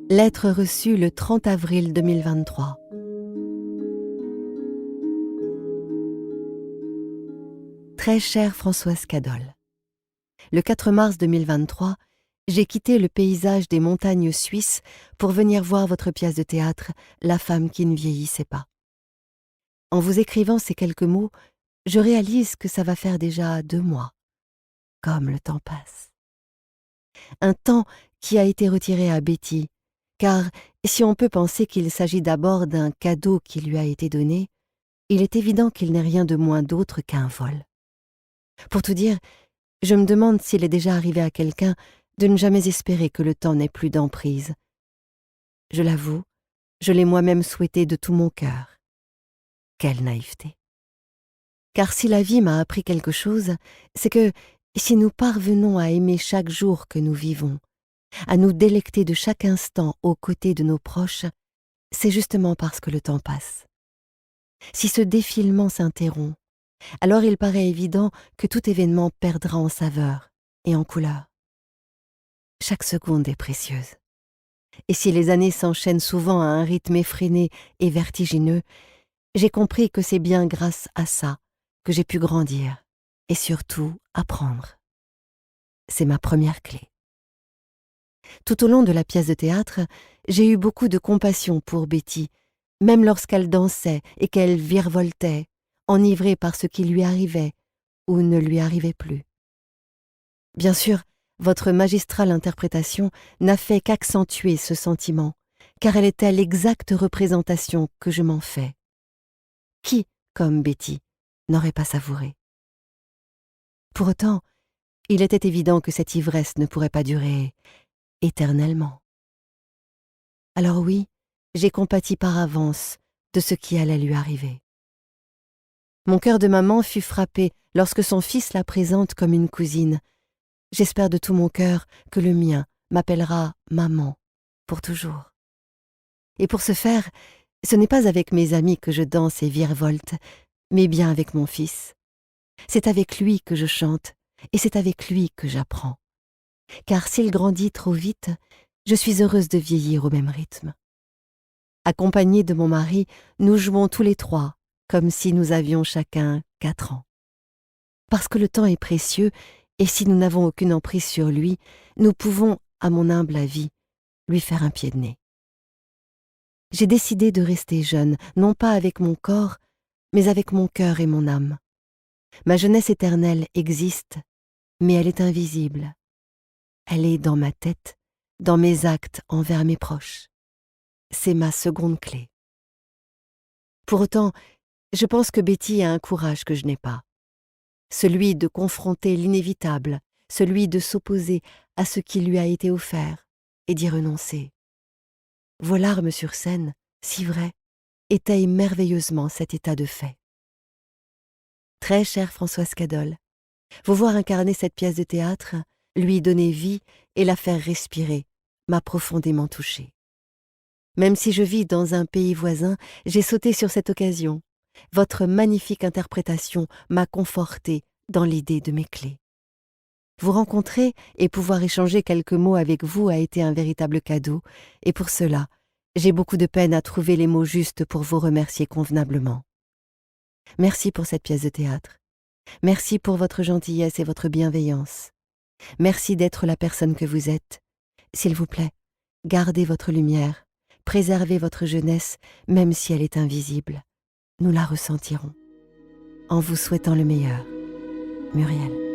Lettre reçue le 30 avril 2023. Très chère Françoise Cadol, le 4 mars 2023, j'ai quitté le paysage des montagnes suisses pour venir voir votre pièce de théâtre « La femme qui ne vieillissait pas ». En vous écrivant ces quelques mots, je réalise que ça va faire déjà 2 mois. Comme le temps passe. Un temps qui a été retiré à Betty, car si on peut penser qu'il s'agit d'abord d'un cadeau qui lui a été donné, il est évident qu'il n'est rien de moins d'autre qu'un vol. Pour tout dire, je me demande s'il est déjà arrivé à quelqu'un de ne jamais espérer que le temps n'ait plus d'emprise. Je l'avoue, je l'ai moi-même souhaité de tout mon cœur. Quelle naïveté! Car si la vie m'a appris quelque chose, c'est que si nous parvenons à aimer chaque jour que nous vivons, à nous délecter de chaque instant aux côtés de nos proches, c'est justement parce que le temps passe. Si ce défilement s'interrompt, alors il paraît évident que tout événement perdra en saveur et en couleur. Chaque seconde est précieuse. Et si les années s'enchaînent souvent à un rythme effréné et vertigineux, j'ai compris que c'est bien grâce à ça que j'ai pu grandir et surtout apprendre. C'est ma première clé. Tout au long de la pièce de théâtre, j'ai eu beaucoup de compassion pour Betty, même lorsqu'elle dansait et qu'elle virevoltait, enivrée par ce qui lui arrivait ou ne lui arrivait plus. Bien sûr, votre magistrale interprétation n'a fait qu'accentuer ce sentiment, car elle était l'exacte représentation que je m'en fais. Qui, comme Betty, n'aurait pas savouré? Pour autant, il était évident que cette ivresse ne pourrait pas durer éternellement. Alors oui, j'ai compati par avance de ce qui allait lui arriver. Mon cœur de maman fut frappé lorsque son fils la présente comme une cousine. J'espère de tout mon cœur que le mien m'appellera maman pour toujours. Et pour ce faire, ce n'est pas avec mes amis que je danse et virevolte, mais bien avec mon fils. C'est avec lui que je chante et c'est avec lui que j'apprends. Car s'il grandit trop vite, je suis heureuse de vieillir au même rythme. Accompagnée de mon mari, nous jouons tous les 3, comme si nous avions chacun 4 ans. Parce que le temps est précieux, et si nous n'avons aucune emprise sur lui, nous pouvons, à mon humble avis, lui faire un pied de nez. J'ai décidé de rester jeune, non pas avec mon corps, mais avec mon cœur et mon âme. Ma jeunesse éternelle existe, mais elle est invisible. Elle est dans ma tête, dans mes actes envers mes proches. C'est ma seconde clé. Pour autant, je pense que Betty a un courage que je n'ai pas. Celui de confronter l'inévitable, celui de s'opposer à ce qui lui a été offert et d'y renoncer. Volarme sur scène, si vrai, étaye merveilleusement cet état de fait. Très chère Françoise Cadol, vous voir incarner cette pièce de théâtre, lui donner vie et la faire respirer, m'a profondément touchée. Même si je vis dans un pays voisin, j'ai sauté sur cette occasion. Votre magnifique interprétation m'a confortée dans l'idée de mes clés. Vous rencontrer et pouvoir échanger quelques mots avec vous a été un véritable cadeau, et pour cela, j'ai beaucoup de peine à trouver les mots justes pour vous remercier convenablement. Merci pour cette pièce de théâtre. Merci pour votre gentillesse et votre bienveillance. Merci d'être la personne que vous êtes. S'il vous plaît, gardez votre lumière, préservez votre jeunesse, même si elle est invisible. Nous la ressentirons. En vous souhaitant le meilleur. Muriel.